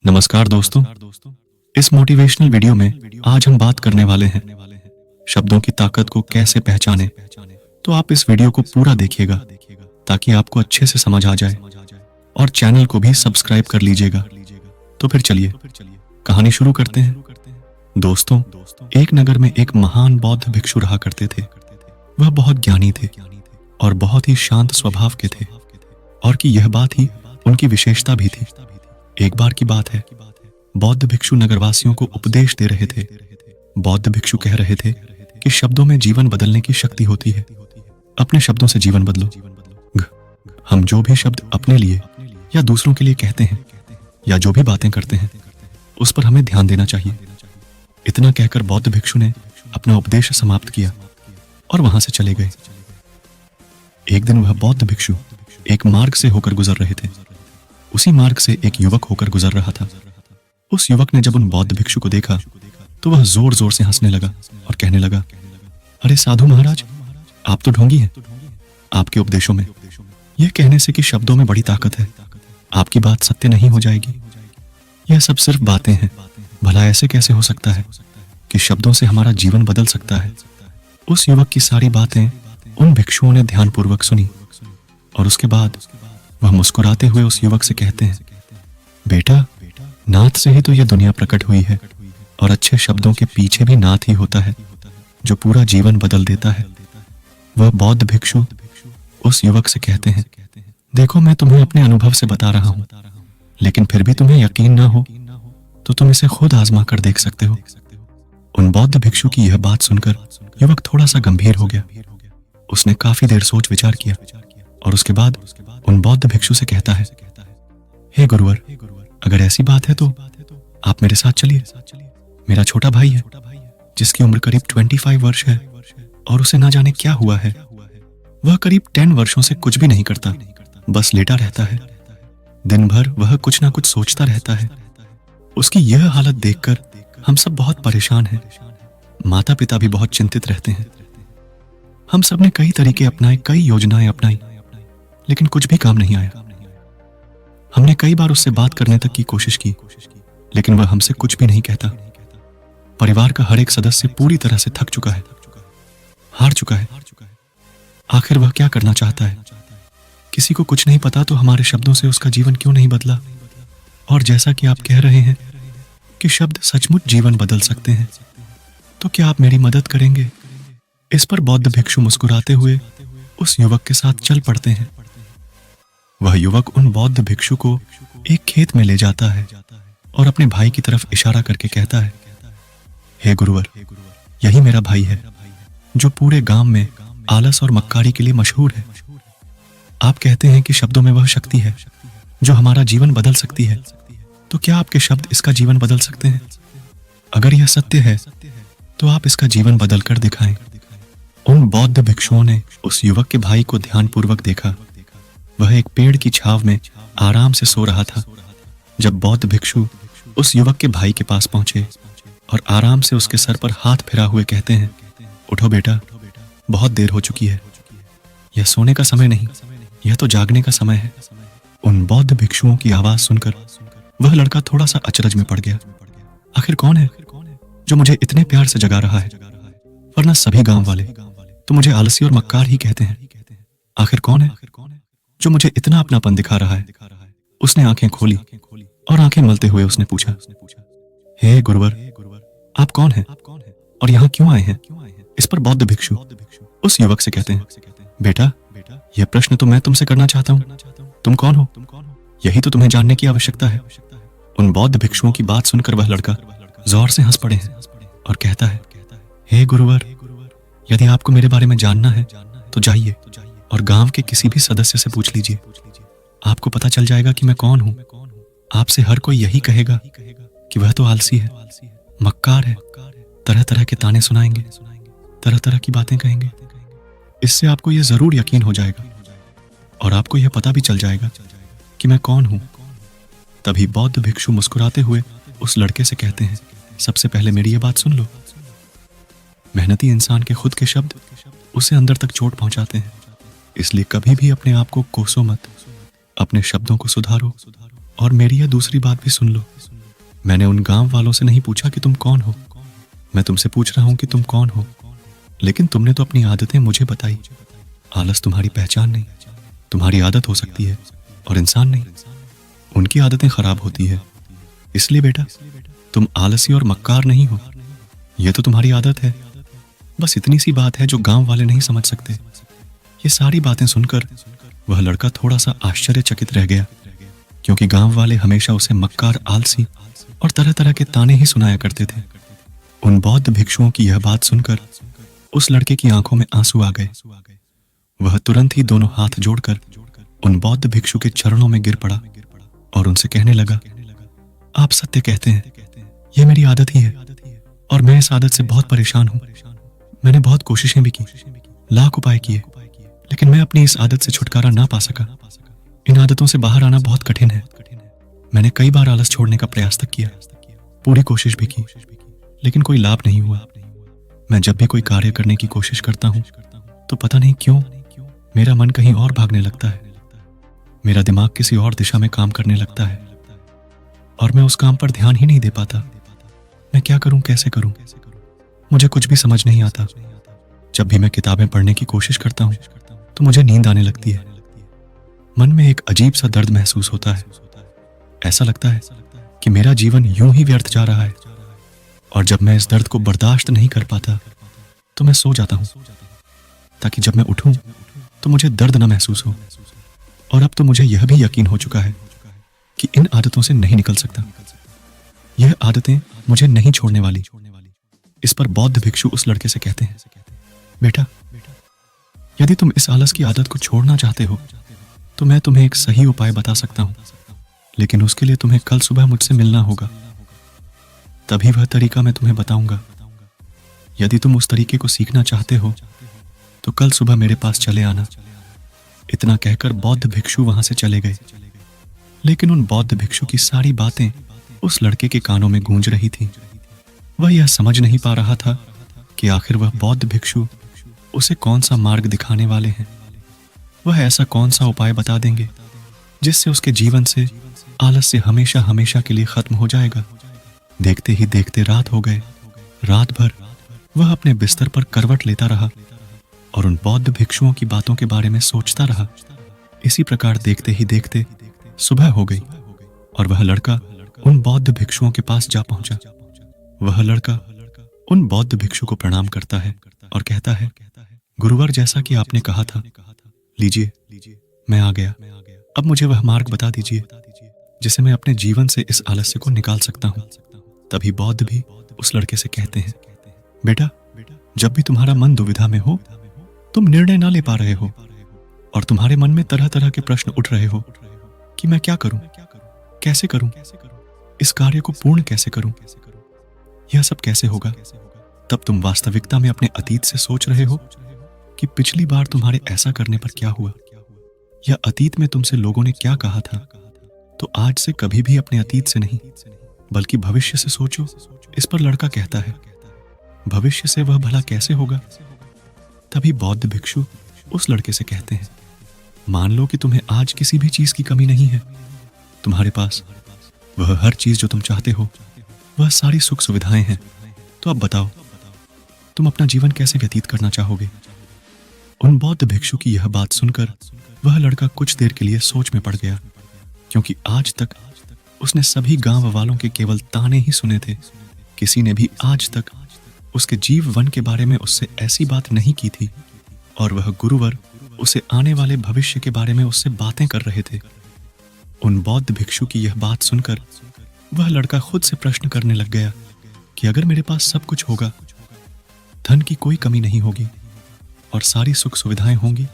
नमस्कार दोस्तों। इस मोटिवेशनल वीडियो में आज हम बात करने वाले हैं शब्दों की ताकत को कैसे पहचानें। तो आप इस वीडियो को पूरा देखिएगा ताकि आपको अच्छे से समझ आ जाए, और चैनल को भी सब्सक्राइब कर लीजिएगा। तो फिर चलिए कहानी शुरू करते हैं। दोस्तों, एक नगर में एक महान बौद्ध भिक्षु रहा करते थे। वह बहुत ज्ञानी थे और बहुत ही शांत स्वभाव के थे, और कि यह बात ही उनकी विशेषता भी थी। एक बार की बात है, बौद्ध भिक्षु नगरवासियों को उपदेश दे रहे थे। बौद्ध भिक्षु कह रहे थे कि शब्दों में जीवन बदलने की शक्ति होती है। अपने शब्दों से जीवन बदलो। हम जो भी शब्द अपने लिए या दूसरों के लिए कहते हैं या जो भी बातें करते हैं, उस पर हमें ध्यान देना चाहिए। इतना कहकर बौद्ध भिक्षु ने अपना उपदेश समाप्त किया और वहां से चले गए। एक दिन वह बौद्ध भिक्षु एक मार्ग से होकर गुजर रहे थे। उसी मार्ग से एक युवक होकर गुजर रहा था। उस युवक ने जब उन बौद्ध भिक्षु को देखा तो वह जोर जोर से हंसने लगा और कहने लगा, अरे साधु महाराज, आप तो ढोंगी हैं। आपके उपदेशों में यह कहने से कि शब्दों में बड़ी ताकत है, आपकी बात सत्य नहीं हो जाएगी। यह सब सिर्फ बातें हैं। भला ऐसे कैसे हो सकता है कि शब्दों से हमारा जीवन बदल सकता है। उस युवक की सारी बातें उन भिक्षुओं ने ध्यानपूर्वक सुनी, और उसके बाद वह मुस्कुराते हुए उस युवक से कहते हैं, बेटा, नाथ से ही तो यह दुनिया प्रकट हुई है, और अच्छे शब्दों के पीछे भी नाथ ही होता है जो पूरा जीवन बदल देता है। वह बौद्ध भिक्षु उस युवक से कहते हैं, देखो, मैं तुम्हें अपने अनुभव से बता रहा हूं, लेकिन फिर भी तुम्हें यकीन ना हो तो तुम इसे खुद आजमा कर देख सकते हो। उन बौद्ध भिक्षु की यह बात सुनकर युवक थोड़ा सा गंभीर हो गया। उसने काफी देर सोच विचार किया और उसके बाद उन बौद्ध भिक्षु से कहता है, हे गुरुवर, अगर ऐसी बात है तो आप मेरे साथ चलिए। मेरा छोटा भाई है जिसकी उम्र करीब 25 वर्ष है, और उसे ना जाने क्या हुआ है। वह करीब 10 वर्षों से कुछ भी नहीं करता, बस लेटा रहता है। दिन भर वह कुछ ना कुछ सोचता रहता है। उसकी यह हालत देखकर हम सब बहुत परेशान हैं। माता पिता भी बहुत चिंतित रहते हैं। हम सब ने कई तरीके अपनाए, कई योजनाएं अपनाई, लेकिन कुछ भी काम नहीं आया। हमने कई बार उससे बात करने तक की कोशिश की, लेकिन वह हमसे कुछ भी नहीं कहता। परिवार का हर एक सदस्य पूरी तरह से थक चुका है, हार चुका है। आखिर वह क्या करना चाहता है? किसी को कुछ नहीं पता तो हमारे शब्दों से उसका जीवन क्यों नहीं बदला? और जैसा कि आप कह रहे हैं कि शब्द सचमुच जीवन बदल सकते हैं, तो क्या आप मेरी मदद करेंगे? इस पर बौद्ध भिक्षु मुस्कुराते हुए उस युवक के साथ चल पड़ते हैं। वह युवक उन बौद्ध भिक्षु को एक खेत में ले जाता है और अपने भाई की तरफ इशारा करके कहता है, हे गुरुवर, यही मेरा भाई है जो पूरे गांव में आलस और मक्कारी के लिए मशहूर है। आप कहते हैं कि शब्दों में वह शक्ति है जो हमारा जीवन बदल सकती है, तो क्या आपके शब्द इसका जीवन बदल सकते हैं? अगर यह सत्य है तो आप इसका जीवन बदल कर दिखाएं। उन बौद्ध भिक्षुओं ने उस युवक के भाई को ध्यानपूर्वक देखा। वह एक पेड़ की छाव में आराम से सो रहा था। जब बौद्ध भिक्षु उस युवक के भाई के पास पहुंचे और आराम से उसके सर पर हाथ फिरा हुए कहते हैं, उठो बेटा, बहुत देर हो चुकी है। यह सोने का समय नहीं, यह तो जागने का समय है। उन बौद्ध भिक्षुओं की आवाज सुनकर वह लड़का थोड़ा सा अचरज में पड़ गया। आखिर कौन है जो मुझे इतने प्यार से जगा रहा है? वरना सभी गांव वाले तो मुझे आलसी और मक्कार ही कहते हैं। आखिर कौन है जो मुझे इतना अपनापन दिखा रहा है? उसने आंखें खोली और आंखें मलते हुए उसने पूछा, हे गुरुवर, आप कौन हैं और यहाँ क्यों आए हैं? इस पर बौद्ध भिक्षु उस युवक से कहते हैं, बेटा, यह प्रश्न तो मैं तुमसे करना चाहता हूँ। तुम कौन हो? यही तो तुम्हें जानने की आवश्यकता है। उन बौद्ध भिक्षुओं की बात सुनकर वह लड़का जोर से हंस पड़े हैं और कहता है, हे गुरुवर, यदि आपको मेरे बारे में जानना है तो जाइए और गांव के किसी भी सदस्य से पूछ लीजिए। आपको पता चल जाएगा कि मैं कौन हूं। आपसे हर कोई यही कहेगा कि वह तो आलसी है, मक्कार है, तरह तरह के ताने सुनाएंगे, तरह तरह की बातें कहेंगे। इससे आपको यह जरूर यकीन हो जाएगा और आपको यह पता भी चल जाएगा कि मैं कौन हूं। तभी बौद्ध भिक्षु मुस्कुराते हुए उस लड़के से कहते हैं, सबसे पहले मेरी यह बात सुन लो। मेहनती इंसान के खुद के शब्द उसे अंदर तक चोट पहुंचाते हैं, इसलिए कभी भी अपने आप को कोसो मत। अपने शब्दों को सुधारो और मेरी यह दूसरी बात भी सुन लो। मैंने उन गांव वालों से नहीं पूछा कि तुम कौन हो, मैं तुमसे पूछ रहा हूं कि तुम कौन हो। लेकिन तुमने तो अपनी आदतें मुझे बताई। आलस तुम्हारी पहचान नहीं, तुम्हारी आदत हो सकती है, और इंसान नहीं। उनकी आदतें खराब होती है। इसलिए बेटा, तुम आलसी और मक्कार नहीं हो, यह तो तुम्हारी आदत है। बस इतनी सी बात है जो गांव वाले नहीं समझ सकते। ये सारी बातें सुनकर वह लड़का थोड़ा सा आश्चर्यचकित रह गया, क्योंकि गांव वाले हमेशा उसे मक्कार, आलसी और तरह तरह के ताने ही सुनाया करते थे। उन बौद्ध भिक्षुओं की यह बात सुनकर उस लड़के की आंखों में आंसू आ गए। वह तुरंत ही दोनों हाथ जोड़कर उन बौद्ध भिक्षु के चरणों में गिर पड़ा और उनसे कहने लगा, आप सत्य कहते हैं, यह मेरी आदत ही है और मैं इस आदत से बहुत परेशान हूं। मैंने बहुत कोशिशें भी की, लाख उपाय किए, लेकिन मैं अपनी इस आदत से छुटकारा ना पा सका। इन आदतों से बाहर आना बहुत कठिन है। मैंने कई बार आलस छोड़ने का प्रयास तक किया, पूरी कोशिश भी की, लेकिन कोई लाभ नहीं हुआ। मैं जब भी कोई कार्य करने की कोशिश करता हूं तो पता नहीं क्यों मेरा मन कहीं और भागने लगता है। मेरा दिमाग किसी और दिशा में काम करने लगता है और मैं उस काम पर ध्यान ही नहीं दे पाता। मैं क्या करूं, कैसे करूं, मुझे कुछ भी समझ नहीं आता। जब भी मैं किताबें पढ़ने की कोशिश करता हूं तो मुझे नींद आने लगती है। मन में एक अजीब सा दर्द महसूस होता है। ऐसा लगता है कि मेरा जीवन यूं ही व्यर्थ जा रहा है। और जब मैं इस दर्द को बर्दाश्त नहीं कर पाता तो मैं सो जाता हूं, ताकि जब मैं उठूं तो मुझे दर्द न महसूस हो। और अब तो मुझे यह भी यकीन हो चुका है कि इन आदतों से नहीं निकल सकता। यह आदतें मुझे नहीं छोड़ने वाली। इस पर बौद्ध भिक्षु उस लड़के से कहते हैं, बेटा, यदि तुम इस आलस की आदत को छोड़ना चाहते हो तो मैं तुम्हें एक सही उपाय बता सकता हूं, लेकिन उसके लिए तुम्हें कल सुबह मुझसे मिलना होगा। तभी वह तरीका मैं तुम्हें बताऊंगा। यदि तुम उस तरीके को सीखना चाहते हो तो कल सुबह मेरे पास चले आना। इतना कहकर बौद्ध भिक्षु वहां से चले गए। लेकिन उन बौद्ध भिक्षु की सारी बातें उस लड़के के कानों में गूंज रही थीं। वह यह समझ नहीं पा रहा था कि आखिर वह बौद्ध भिक्षु उसे कौन सा मार्ग दिखाने वाले हैं। वह ऐसा कौन सा उपाय बता देंगे जिससे उसके जीवन से आलस से हमेशा हमेशा के लिए खत्म हो जाएगा। देखते ही देखते रात हो गए। रात भर वह अपने बिस्तर पर करवट लेता रहा और उन बौद्ध भिक्षुओं की बातों के बारे में सोचता रहा। इसी प्रकार देखते ही देखते सुबह हो गई और वह लड़का उन बौद्ध भिक्षुओं के पास जा पहुंचा। वह लड़का उन बौद्ध भिक्षु को प्रणाम करता है और कहता है, गुरुवर, जैसा कि आपने कहा था, लीजिए, मैं आ गया। अब मुझे वह मार्ग बता दीजिए जिसे मैं अपने जीवन से इस आलस्य को निकाल सकता हूं। तभी बौद्ध भी उस लड़के से कहते हैं, बेटा, जब भी तुम्हारा मन दुविधा में हो, तुम निर्णय ना ले पा रहे हो और तुम्हारे मन में तरह तरह के प्रश्न उठ रहे हो कि मैं क्या करूं, कैसे करूं, इस कार्य को पूर्ण कैसे करूं, यह सब कैसे होगा, तब तुम वास्तविकता में अपने अतीत से सोच रहे हो कि पिछली बार तुम्हारे ऐसा करने पर क्या हुआ, या अतीत में तुमसे लोगों ने क्या कहा था। तो आज से कभी भी अपने अतीत से नहीं बल्कि भविष्य से सोचो। इस पर लड़का कहता है, भविष्य से वह भला कैसे होगा। तभी बौद्ध भिक्षु उस लड़के से कहते हैं, मान लो कि तुम्हें आज किसी भी चीज की कमी नहीं है। तुम्हारे पास वह हर चीज जो तुम चाहते हो, वह सारी सुख सुविधाएं हैं। तो अब बताओ, तुम अपना जीवन कैसे व्यतीत करना चाहोगे। उन बौद्ध भिक्षु की यह बात सुनकर वह लड़का कुछ देर के लिए सोच में पड़ गया, क्योंकि आज तक उसने सभी गांव वालों के केवल ताने ही सुने थे। किसी ने भी आज तक उसके जीव वन के बारे में उससे ऐसी बात नहीं की थी, और वह गुरुवर उसे आने वाले भविष्य के बारे में उससे बातें कर रहे थे। उन बौद्ध भिक्षु की यह बात सुनकर वह लड़का खुद से प्रश्न करने लग गया कि अगर मेरे पास सब कुछ होगा, धन की कोई कमी नहीं होगी और सारी सुख सुविधाएं होंगी,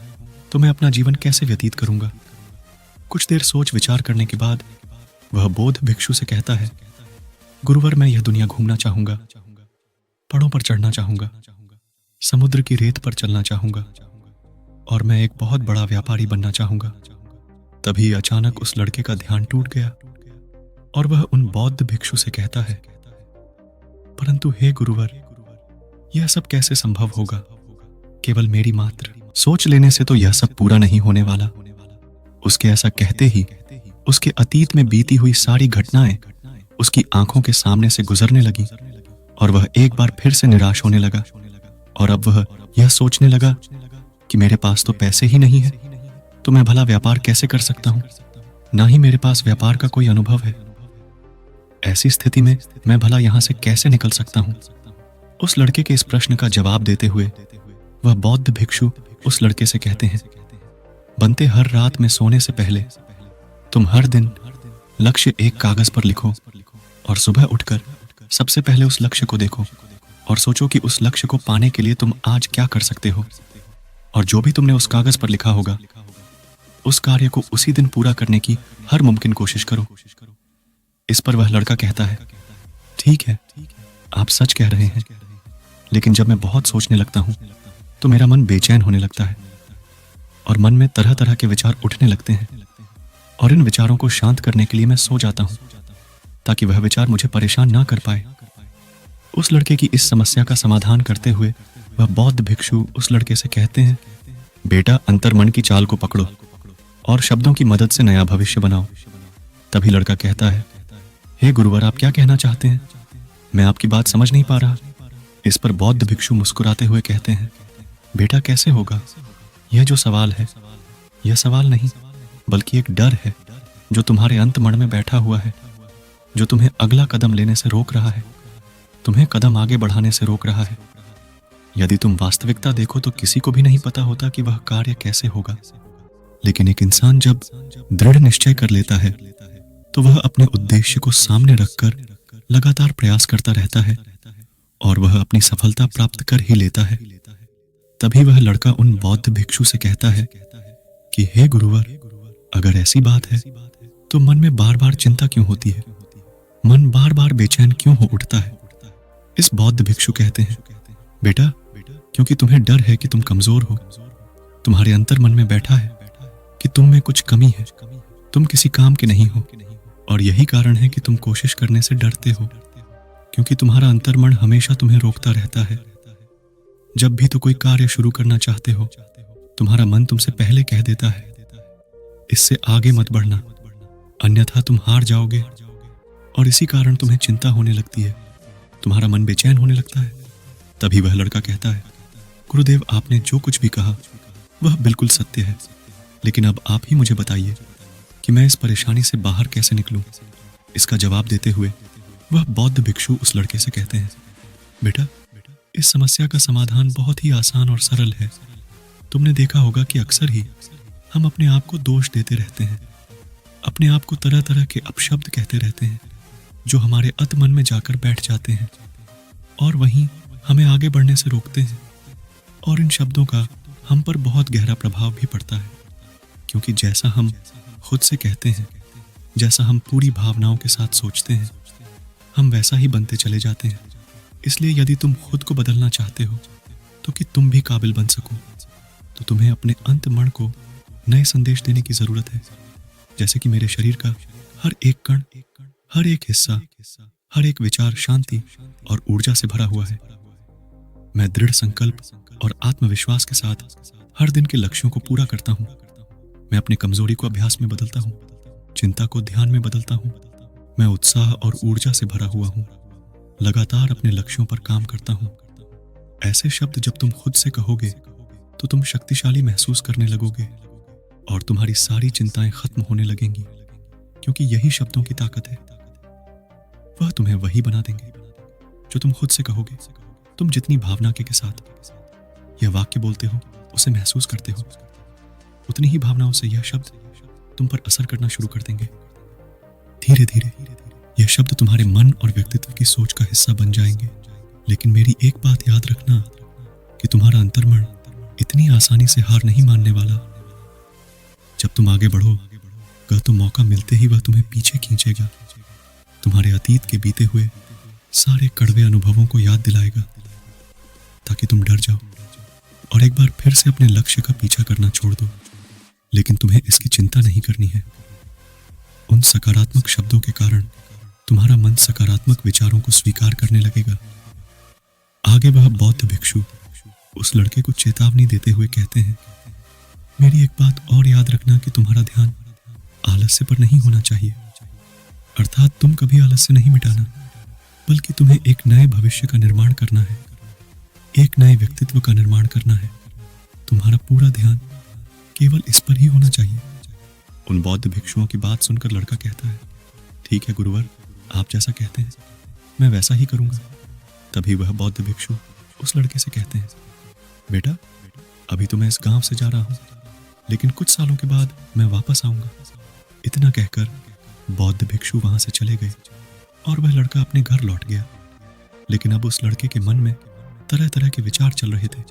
तो मैं अपना जीवन कैसे व्यतीत करूंगा। कुछ देर सोच विचार करने के बाद वह बौद्ध भिक्षु से कहता है, गुरुवर, मैं यह दुनिया घूमना चाहूंगा, पहाड़ों पर चढ़ना चाहूंगा, समुद्र की रेत पर चलना चाहूंगा और मैं एक बहुत बड़ा व्यापारी बनना चाहूंगा। तभी अचानक उस लड़के का ध्यान टूट गया और वह उन बौद्ध भिक्षु से कहता है, परंतु हे गुरुवर, यह सब कैसे संभव होगा। केवल मेरी मात्र सोच लेने से तो यह सब पूरा नहीं होने वाला। उसके ऐसा कहते ही उसके अतीत में बीती हुई सारी घटनाएं उसकी आंखों के सामने से गुजरने लगी और वह एक बार फिर से निराश होने लगा। और अब वह यह सोचने लगा कि मेरे पास तो पैसे ही नहीं है, तो मैं भला व्यापार कैसे कर सकता हूं? ना ही मेरे पास व्यापार का कोई अनुभव है। ऐसी स्थिति में मैं भला यहां से कैसे निकल सकता हूं? उस लड़के के इस प्रश्न का जवाब देते हुए वह बौद्ध भिक्षु उस लड़के से कहते हैं, बनते हर रात में सोने से पहले तुम हर दिन लक्ष्य एक कागज पर लिखो और सुबह उठकर सबसे पहले उस लक्ष्य को देखो और सोचो कि उस लक्ष्य को पाने के लिए तुम आज क्या कर सकते हो। और जो भी तुमने उस कागज पर लिखा होगा उस कार्य को उसी दिन पूरा करने की हर मुमकिन कोशिश करो। इस पर वह लड़का कहता है, ठीक है, आप सच कह रहे हैं, लेकिन जब मैं बहुत सोचने लगता हूं तो मेरा मन बेचैन होने लगता है और मन में तरह तरह के विचार उठने लगते हैं और इन विचारों को शांत करने के लिए मैं सो जाता हूं ताकि वह विचार मुझे परेशान ना कर पाए। उस लड़के की इस समस्या का समाधान करते हुए वह बौद्ध भिक्षु उस लड़के से कहते हैं, बेटा, अंतर्मन की चाल को पकड़ो और शब्दों की मदद से नया भविष्य बनाओ। तभी लड़का कहता है, हे गुरुवर, आप क्या कहना चाहते हैं? मैं आपकी बात समझ नहीं पा रहा। इस पर बौद्ध भिक्षु मुस्कुराते हुए कहते हैं, बेटा, कैसे होगा? यह जो सवाल है यह सवाल नहीं बल्कि एक डर है जो तुम्हारे अंतमन में बैठा हुआ है, जो तुम्हें अगला कदम लेने से रोक रहा है, तुम्हें कदम आगे बढ़ाने से रोक रहा है। यदि तुम वास्तविकता देखो तो किसी को भी नहीं पता होता कि वह कार्य कैसे होगा, लेकिन एक इंसान जब दृढ़ निश्चय कर लेता है तो वह अपने उद्देश्य को सामने रखकर लगातार प्रयास करता रहता है और वह अपनी सफलता प्राप्त कर ही लेता है। तभी वह लड़का उन बौद्ध भिक्षु से कहता है कि हे गुरुवर, अगर ऐसी बात है तो मन में बार बार चिंता क्यों होती है? मन बार बार बेचैन क्यों हो उठता है? इस बौद्ध भिक्षु कहते हैं, बेटा, क्योंकि तुम्हें डर है कि तुम कमजोर हो। तुम्हारे अंतर मन में बैठा है कि तुम में कुछ कमी है, तुम किसी काम के नहीं हो, और यही कारण है कि तुम कोशिश करने से डरते हो, क्योंकि तुम्हारा अंतर्मन हमेशा तुम्हें रोकता रहता है। जब भी तो कोई कार्य शुरू करना चाहते हो तुम्हारा मन तुमसे पहले कह देता है, इससे आगे मत बढ़ना, अन्यथा तुम हार जाओगे, और इसी कारण तुम्हें चिंता होने लगती है, तुम्हारा मन बेचैन होने लगता है। तभी वह लड़का कहता है, गुरुदेव, आपने जो कुछ भी कहा वह बिल्कुल सत्य है, लेकिन अब आप ही मुझे बताइए कि मैं इस परेशानी से बाहर कैसे निकलूं। इसका जवाब देते हुए वह बौद्ध भिक्षु उस लड़के से कहते हैं, बेटा, इस समस्या का समाधान बहुत ही आसान और सरल है। तुमने देखा होगा कि अक्सर ही हम अपने आप को दोष देते रहते हैं, अपने आप को तरह तरह के अपशब्द कहते रहते हैं जो हमारे अत मन में जाकर बैठ जाते हैं और वहीं हमें आगे बढ़ने से रोकते हैं। और इन शब्दों का हम पर बहुत गहरा प्रभाव भी पड़ता है, क्योंकि जैसा हम खुद से कहते हैं, जैसा हम पूरी भावनाओं के साथ सोचते हैं, हम वैसा ही बनते चले जाते हैं। इसलिए यदि तुम खुद को बदलना चाहते हो तो कि तुम भी काबिल बन सको, तो तुम्हें अपने अंतर्मन को नए संदेश देने की जरूरत है। जैसे कि मेरे शरीर का हर एक कण, हर एक हिस्सा, हर एक विचार शांति और ऊर्जा से भरा हुआ है। मैं दृढ़ संकल्प और आत्मविश्वास के साथ हर दिन के लक्ष्यों को पूरा करता हूँ। मैं अपनी कमजोरी को अभ्यास में बदलता हूँ, चिंता को ध्यान में बदलता हूँ। मैं उत्साह और ऊर्जा से भरा हुआ हूँ, लगातार अपने लक्ष्यों पर काम करता हूँ। ऐसे शब्द जब तुम खुद से कहोगे तो तुम शक्तिशाली महसूस करने लगोगे और तुम्हारी सारी चिंताएं खत्म होने लगेंगी, क्योंकि यही शब्दों की ताकत है। वह तुम्हें वही बना देंगे जो तुम खुद से कहोगे। तुम जितनी भावना के साथ यह वाक्य बोलते हो, उसे महसूस करते हो, उतनी ही भावनाओं से यह शब्द तुम पर असर करना शुरू कर देंगे। धीरे धीरे यह शब्द तुम्हारे मन और व्यक्तित्व की सोच का हिस्सा बन जाएंगे। लेकिन मेरी एक बात याद रखना कि तुम्हारा अंतर्मन इतनी आसानी से हार नहीं मानने वाला। जब तुम आगे बढ़ोगे तो मौका मिलते ही वह तुम्हें पीछे खींचेगा, तुम्हारे अतीत के बीते हुए सारे कड़वे अनुभवों को याद दिलाएगा, ताकि तुम डर जाओ और एक बार फिर से अपने लक्ष्य का पीछा करना छोड़ दो। लेकिन तुम्हें इसकी चिंता नहीं करनी है। उन सकारात्मक शब्दों के कारण तुम्हारा मन सकारात्मक विचारों को स्वीकार करने लगेगा। आगे वह बौद्ध भिक्षु उस लड़के को चेतावनी देते हुए कहते हैं, मेरी एक बात और याद रखना कि तुम्हारा ध्यान आलस्य पर नहीं होना चाहिए। अर्थात तुम कभी आलस्य नहीं मिटाना, बल्कि तुम्हें एक नए भविष्य का निर्माण करना है, एक नए व्यक्तित्व का निर्माण करना है। तुम्हारा पूरा ध्यान केवल इस पर ही होना चाहिए। उन बौद्ध भिक्षुओं की बात सुनकर लड़का कहता है, ठीक है गुरुवर, आप जैसा कहते हैं मैं वैसा ही करूंगा। तभी वह बौद्ध भिक्षु उस लड़के से कहते हैं, बेटा अभी तो मैं इस गांव से जा रहा हूं, लेकिन कुछ सालों के बाद मैं वापस आऊंगा। इतना कहकर बौद्ध भिक्षु वहां से चले गए और वह लड़का अपने घर लौट गया। लेकिन अब उस लड़के के मन में तरह तरह के विचार चल रहे थे।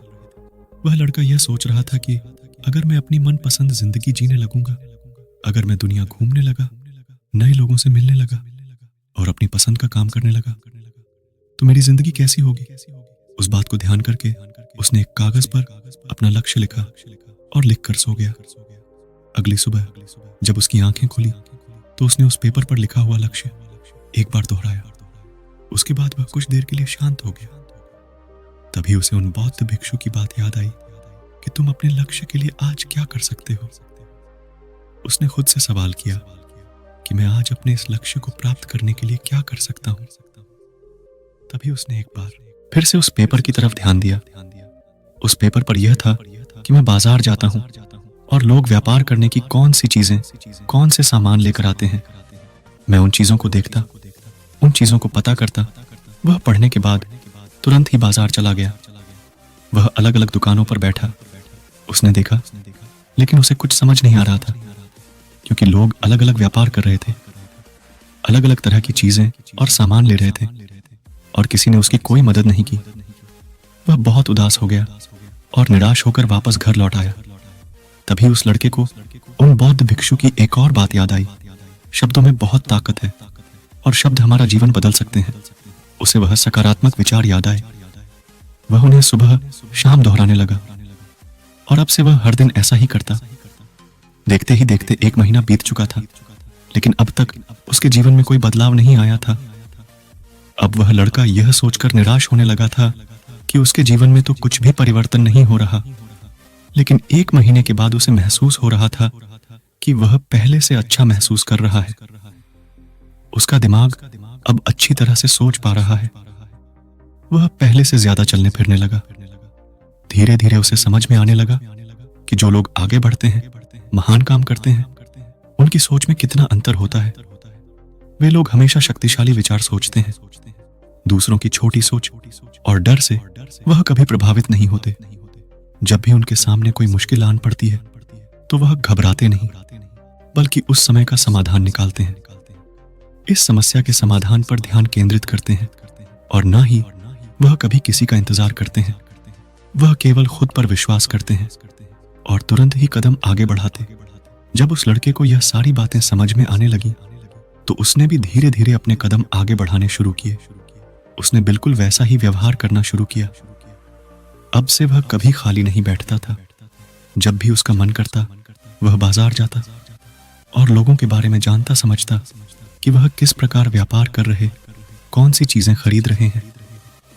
वह लड़का यह सोच रहा था कि अगर मैं अपनी मनपसंद जिंदगी जीने लगूंगा, अगर मैं दुनिया घूमने लगा, नए लोगों से मिलने लगा और अपनी पसंद का काम करने लगा, तो मेरी जिंदगी कैसी होगी। उस बात को ध्यान करके उसने एक कागज पर अपना लक्ष्य लिखा और लिखकर सो गया। अगली सुबह जब उसकी आंखें खुली तो उसने उस पेपर पर लिखा हुआ लक्ष्य एक बार दोहराया। उसके बाद वह कुछ देर के लिए शांत हो गया। तभी उसे उन बौद्ध भिक्षु की बात याद आई कि तुम अपने लक्ष्य के लिए आज क्या कर सकते हो। उसने खुद से सवाल किया कि मैं आज अपने इस लक्ष्य को प्राप्त करने के लिए क्या कर सकता हूं। तभी उसने एक बार फिर से उस पेपर की तरफ ध्यान दिया। उस पेपर पर यह था कि मैं बाजार जाता हूं और लोग व्यापार करने की कौन सी चीजें, कौन से सामान लेकर आते हैं। मैं उन चीजों को देखता, उन चीजों को पता करता। वह पढ़ने के बाद तुरंत ही बाजार चला गया। वह अलग अलग दुकानों पर बैठा। उसने देखा, लेकिन उसे कुछ समझ नहीं आ रहा था, क्योंकि लोग अलग अलग व्यापार कर रहे थे, अलग अलग तरह की चीजें और सामान ले रहे थे और किसी ने उसकी कोई मदद नहीं की। वह बहुत उदास हो गया और निराश होकर वापस घर लौट आया। तभी उस लड़के को उन बौद्ध भिक्षु की एक और बात याद आई। शब्दों में बहुत ताकत है और शब्द हमारा जीवन बदल सकते हैं। उसे वह सकारात्मक विचार याद आए। वह उन्हें सुबह शाम दोहराने लगा और अब से वह हर दिन ऐसा ही करता। देखते ही देखते 1 महीना बीत चुका था, लेकिन अब तक उसके जीवन में कोई बदलाव नहीं आया था। अब वह लड़का यह सोचकर निराश होने लगा था कि उसके जीवन में तो कुछ भी परिवर्तन नहीं हो रहा। लेकिन 1 महीने के बाद उसे महसूस हो रहा था कि वह पहले से अच्छा महसूस कर रहा है। उसका दिमाग अब अच्छी तरह से सोच पा रहा है। वह पहले से ज्यादा चलने फिरने लगा। धीरे धीरे उसे समझ में आने लगा कि जो लोग आगे बढ़ते हैं, महान काम करते हैं, उनकी सोच में कितना अंतर होता है। वे लोग हमेशा शक्तिशाली विचार सोचते हैं। दूसरों की छोटी सोच और डर से वह कभी प्रभावित नहीं होते। जब भी उनके सामने कोई मुश्किल आन पड़ती है तो वह घबराते नहीं, बल्कि उस समय का समाधान निकालते हैं। इस समस्या के समाधान पर ध्यान केंद्रित करते हैं और ना ही वह कभी किसी का इंतजार करते हैं। वह केवल खुद पर विश्वास करते हैं और तुरंत ही कदम आगे बढ़ाते। जब उस लड़के को यह सारी बातें समझ में आने लगी तो उसने भी धीरे धीरे अपने कदम आगे बढ़ाने शुरू किए। उसने बिल्कुल वैसा ही व्यवहार करना शुरू किया। अब से वह कभी खाली नहीं बैठता था। जब भी उसका मन करता वह बाजार जाता और लोगों के बारे में जानता समझता कि वह किस प्रकार व्यापार कर रहे, कौन सी चीजें खरीद रहे हैं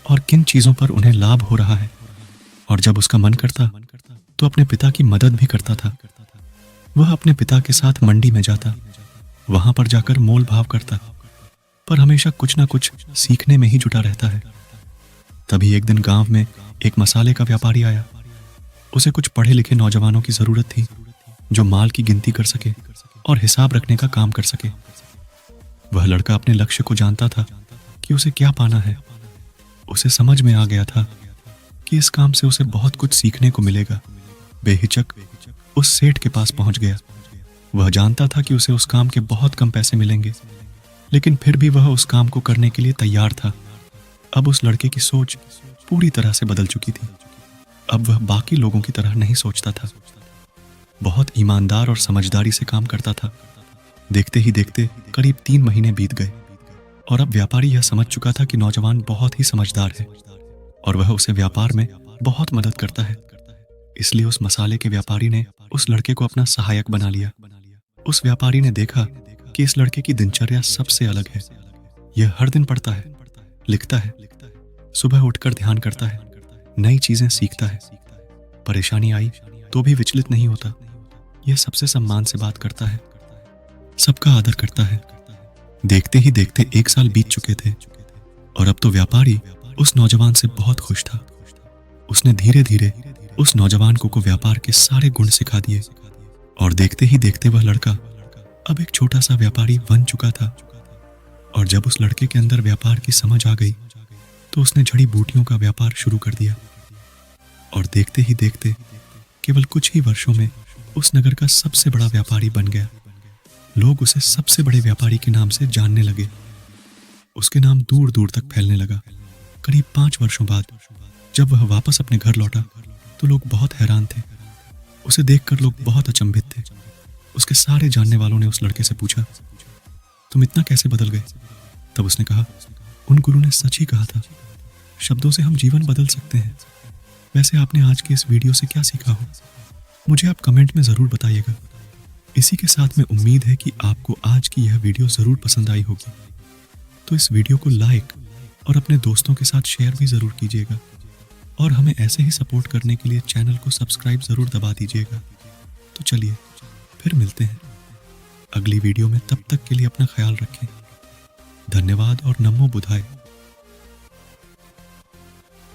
और किन चीजों पर उन्हें लाभ हो रहा है। और जब उसका मन करता तो अपने पिता की मदद भी करता था। वह अपने पिता के साथ मंडी में जाता, वहां पर जाकर मोल भाव करता, पर हमेशा कुछ ना कुछ सीखने में ही जुटा रहता है। तभी एक दिन गांव में एक मसाले का व्यापारी आया। उसे कुछ पढ़े लिखे नौजवानों की जरूरत थी जो माल की गिनती कर सके और हिसाब रखने का काम कर सके। वह लड़का अपने लक्ष्य को जानता था कि उसे क्या पाना है। उसे समझ में आ गया था कि इस काम से उसे बहुत कुछ सीखने को मिलेगा। बेहिचक उस सेठ के पास पहुंच गया। वह जानता था कि उसे उस काम के बहुत कम पैसे मिलेंगे, लेकिन फिर भी वह उस काम को करने के लिए तैयार था। अब उस लड़के की सोच पूरी तरह से बदल चुकी थी। अब वह बाकी लोगों की तरह नहीं सोचता था। बहुत ईमानदार और समझदारी से काम करता था। देखते ही देखते करीब 3 महीने बीत गए और अब व्यापारी यह समझ चुका था कि नौजवान बहुत ही समझदार है और वह उसे व्यापार में बहुत मदद करता है। इसलिए उस मसाले के व्यापारी ने उस लड़के को अपना सहायक बना लिया। उस व्यापारी ने देखा कि इस लड़के की दिनचर्या सबसे अलग है। यह हर दिन पढ़ता है, लिखता है, सुबह उठकर ध्यान करता है, नई चीजें सीखता है, परेशानी आई तो भी विचलित नहीं होता। यह सबसे सम्मान से बात करता है, सबका आदर करता है देखते ही देखते 1 साल बीत चुके थे और अब तो व्यापारी उस नौजवान से बहुत खुश था। उसने धीरे धीरे उस नौजवान को व्यापार के सारे गुण सिखा दिए और देखते ही देखते वह लड़का अब एक छोटा सा व्यापारी बन चुका था। और जब उस लड़के के अंदर व्यापार की समझ आ गई तो उसने जड़ी बूटियों का व्यापार शुरू कर दिया और देखते ही देखते केवल कुछ ही वर्षों में उस नगर का सबसे बड़ा व्यापारी बन गया। लोग उसे सबसे बड़े व्यापारी के नाम से जानने लगे। उसके नाम दूर दूर तक फैलने लगा। करीब 5 वर्षों बाद जब वह वापस अपने घर लौटा तो लोग बहुत हैरान थे। उसे देखकर लोग बहुत अचंभित थे। उसके सारे जानने वालों ने उस लड़के से पूछा, तुम इतना कैसे बदल गए? तब उसने कहा, उन गुरु ने सच ही कहा था, शब्दों से हम जीवन बदल सकते हैं। वैसे आपने आज के इस वीडियो से क्या सीखा हो, मुझे आप कमेंट में ज़रूर बताइएगा। इसी के साथ में उम्मीद है कि आपको आज की यह वीडियो ज़रूर पसंद आई होगी, तो इस वीडियो को लाइक और अपने दोस्तों के साथ शेयर भी ज़रूर कीजिएगा और हमें ऐसे ही सपोर्ट करने के लिए चैनल को सब्सक्राइब ज़रूर दबा दीजिएगा। तो चलिए फिर मिलते हैं अगली वीडियो में। तब तक के लिए अपना ख्याल रखें। धन्यवाद और नमो बुधाय।